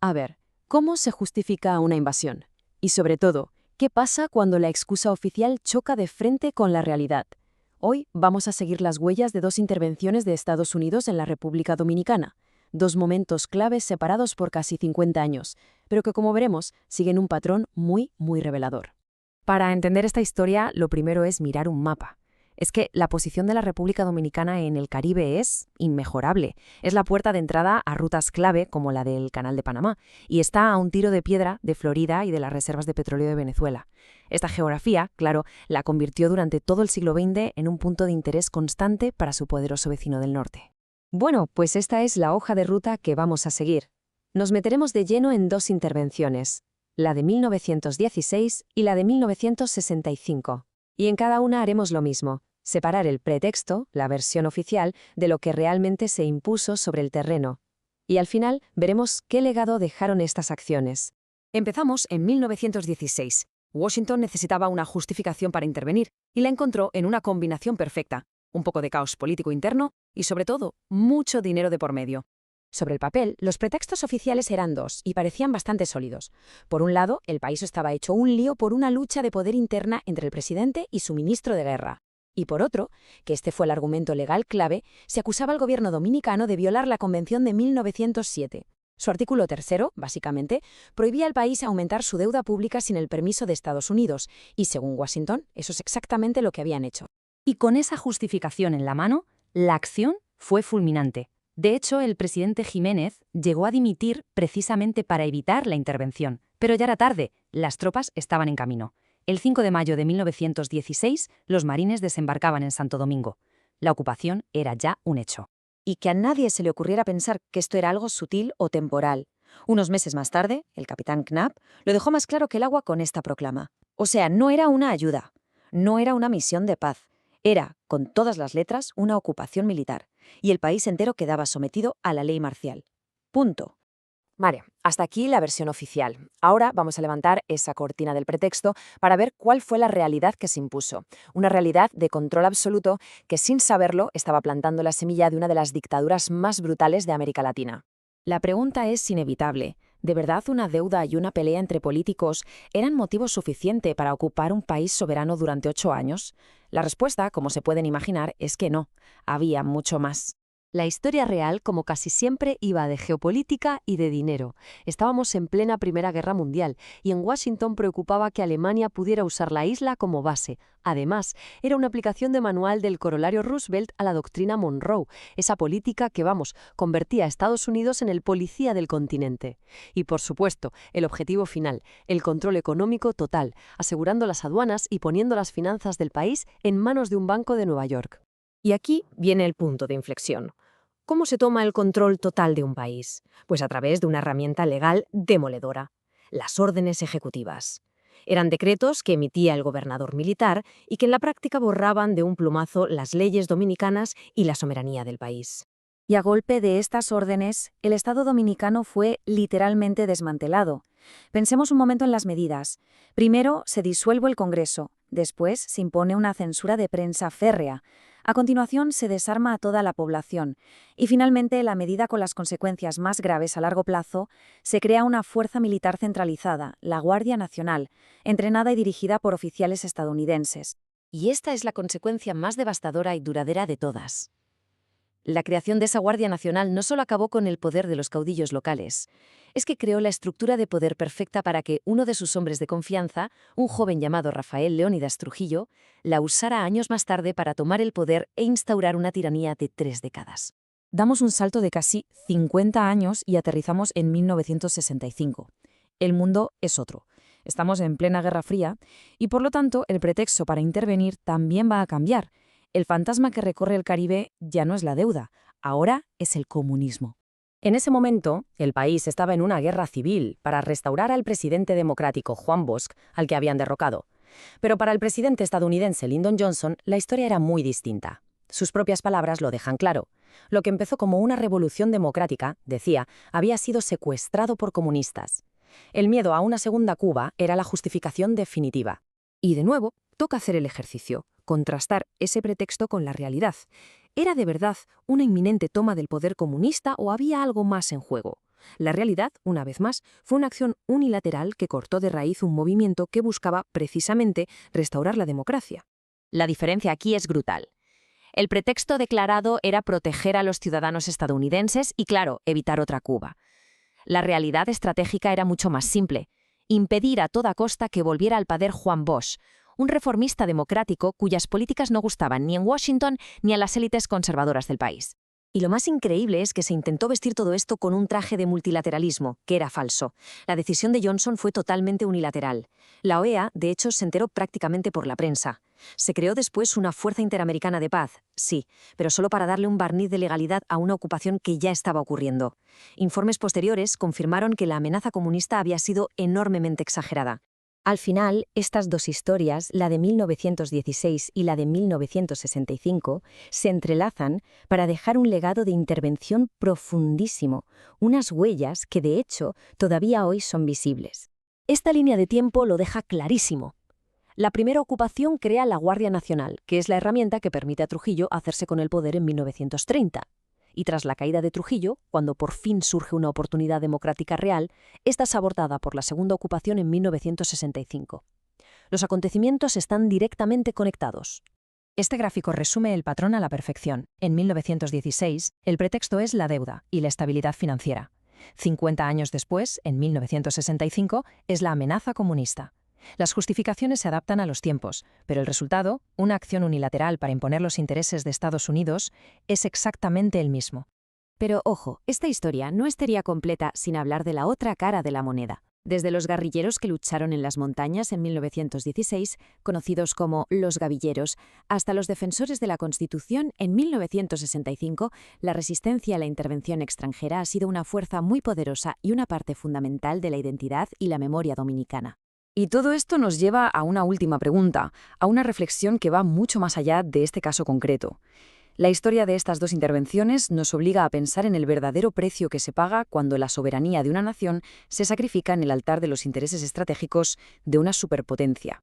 A ver, ¿cómo se justifica una invasión? Y sobre todo, ¿qué pasa cuando la excusa oficial choca de frente con la realidad? Hoy vamos a seguir las huellas de dos intervenciones de Estados Unidos en la República Dominicana, dos momentos claves separados por casi 50 años, pero que como veremos siguen un patrón muy revelador. Para entender esta historia, lo primero es mirar un mapa. Es que la posición de la República Dominicana en el Caribe es inmejorable. Es la puerta de entrada a rutas clave como la del Canal de Panamá y está a un tiro de piedra de Florida y de las reservas de petróleo de Venezuela. Esta geografía, claro, la convirtió durante todo el siglo XX en un punto de interés constante para su poderoso vecino del norte. Bueno, pues esta es la hoja de ruta que vamos a seguir. Nos meteremos de lleno en dos intervenciones, la de 1916 y la de 1965. Y en cada una haremos lo mismo, separar el pretexto, la versión oficial, de lo que realmente se impuso sobre el terreno. Y al final veremos qué legado dejaron estas acciones. Empezamos en 1916. Washington necesitaba una justificación para intervenir y la encontró en una combinación perfecta, un poco de caos político interno y, sobre todo, mucho dinero de por medio. Sobre el papel, los pretextos oficiales eran dos y parecían bastante sólidos. Por un lado, el país estaba hecho un lío por una lucha de poder interna entre el presidente y su ministro de guerra. Y por otro, que este fue el argumento legal clave, se acusaba al gobierno dominicano de violar la Convención de 1907. Su artículo tercero, básicamente, prohibía al país aumentar su deuda pública sin el permiso de Estados Unidos, y según Washington, eso es exactamente lo que habían hecho. Y con esa justificación en la mano, la acción fue fulminante. De hecho, el presidente Jiménez llegó a dimitir precisamente para evitar la intervención. Pero ya era tarde, las tropas estaban en camino. El 5 de mayo de 1916, los marines desembarcaban en Santo Domingo. La ocupación era ya un hecho. Y que a nadie se le ocurriera pensar que esto era algo sutil o temporal. Unos meses más tarde, el capitán Knapp lo dejó más claro que el agua con esta proclama. O sea, no era una ayuda, no era una misión de paz, era, con todas las letras, una ocupación militar, y el país entero quedaba sometido a la ley marcial. Punto. Vale, hasta aquí la versión oficial. Ahora vamos a levantar esa cortina del pretexto para ver cuál fue la realidad que se impuso. Una realidad de control absoluto que, sin saberlo, estaba plantando la semilla de una de las dictaduras más brutales de América Latina. La pregunta es inevitable. ¿De verdad una deuda y una pelea entre políticos eran motivo suficiente para ocupar un país soberano durante 8 años? La respuesta, como se pueden imaginar, es que no. Había mucho más. La historia real, como casi siempre, iba de geopolítica y de dinero. Estábamos en plena Primera Guerra Mundial y en Washington preocupaba que Alemania pudiera usar la isla como base. Además, era una aplicación de manual del corolario Roosevelt a la doctrina Monroe, esa política que, convertía a Estados Unidos en el policía del continente. Y, por supuesto, el objetivo final, el control económico total, asegurando las aduanas y poniendo las finanzas del país en manos de un banco de Nueva York. Y aquí viene el punto de inflexión. ¿Cómo se toma el control total de un país? Pues a través de una herramienta legal demoledora, las órdenes ejecutivas. Eran decretos que emitía el gobernador militar y que en la práctica borraban de un plumazo las leyes dominicanas y la soberanía del país. Y a golpe de estas órdenes, el Estado dominicano fue literalmente desmantelado. Pensemos un momento en las medidas. Primero, se disuelve el Congreso. Después, se impone una censura de prensa férrea. A continuación, se desarma a toda la población. Y finalmente, la medida con las consecuencias más graves a largo plazo, se crea una fuerza militar centralizada, la Guardia Nacional, entrenada y dirigida por oficiales estadounidenses. Y esta es la consecuencia más devastadora y duradera de todas. La creación de esa Guardia Nacional no solo acabó con el poder de los caudillos locales, es que creó la estructura de poder perfecta para que uno de sus hombres de confianza, un joven llamado Rafael Leónidas Trujillo, la usara años más tarde para tomar el poder e instaurar una tiranía de 3 décadas. Damos un salto de casi 50 años y aterrizamos en 1965. El mundo es otro. Estamos en plena Guerra Fría y, por lo tanto, el pretexto para intervenir también va a cambiar. El fantasma que recorre el Caribe ya no es la deuda, ahora es el comunismo. En ese momento, el país estaba en una guerra civil para restaurar al presidente democrático Juan Bosch, al que habían derrocado. Pero para el presidente estadounidense Lyndon Johnson, la historia era muy distinta. Sus propias palabras lo dejan claro. Lo que empezó como una revolución democrática, decía, había sido secuestrado por comunistas. El miedo a una segunda Cuba era la justificación definitiva. Y de nuevo, toca hacer el ejercicio, contrastar ese pretexto con la realidad. ¿Era de verdad una inminente toma del poder comunista o había algo más en juego? La realidad, una vez más, fue una acción unilateral que cortó de raíz un movimiento que buscaba, precisamente, restaurar la democracia. La diferencia aquí es brutal. El pretexto declarado era proteger a los ciudadanos estadounidenses y, claro, evitar otra Cuba. La realidad estratégica era mucho más simple: impedir a toda costa que volviera al poder Juan Bosch, un reformista democrático cuyas políticas no gustaban ni en Washington ni a las élites conservadoras del país. Y lo más increíble es que se intentó vestir todo esto con un traje de multilateralismo, que era falso. La decisión de Johnson fue totalmente unilateral. La OEA, de hecho, se enteró prácticamente por la prensa. Se creó después una Fuerza Interamericana de Paz, sí, pero solo para darle un barniz de legalidad a una ocupación que ya estaba ocurriendo. Informes posteriores confirmaron que la amenaza comunista había sido enormemente exagerada. Al final, estas dos historias, la de 1916 y la de 1965, se entrelazan para dejar un legado de intervención profundísimo, unas huellas que, de hecho, todavía hoy son visibles. Esta línea de tiempo lo deja clarísimo. La primera ocupación crea la Guardia Nacional, que es la herramienta que permite a Trujillo hacerse con el poder en 1930. Y tras la caída de Trujillo, cuando por fin surge una oportunidad democrática real, esta es abortada por la segunda ocupación en 1965. Los acontecimientos están directamente conectados. Este gráfico resume el patrón a la perfección. En 1916, el pretexto es la deuda y la estabilidad financiera. 50 años después, en 1965, es la amenaza comunista. Las justificaciones se adaptan a los tiempos, pero el resultado, una acción unilateral para imponer los intereses de Estados Unidos, es exactamente el mismo. Pero ojo, esta historia no estaría completa sin hablar de la otra cara de la moneda. Desde los guerrilleros que lucharon en las montañas en 1916, conocidos como los gavilleros, hasta los defensores de la Constitución en 1965, la resistencia a la intervención extranjera ha sido una fuerza muy poderosa y una parte fundamental de la identidad y la memoria dominicana. Y todo esto nos lleva a una última pregunta, a una reflexión que va mucho más allá de este caso concreto. La historia de estas dos intervenciones nos obliga a pensar en el verdadero precio que se paga cuando la soberanía de una nación se sacrifica en el altar de los intereses estratégicos de una superpotencia.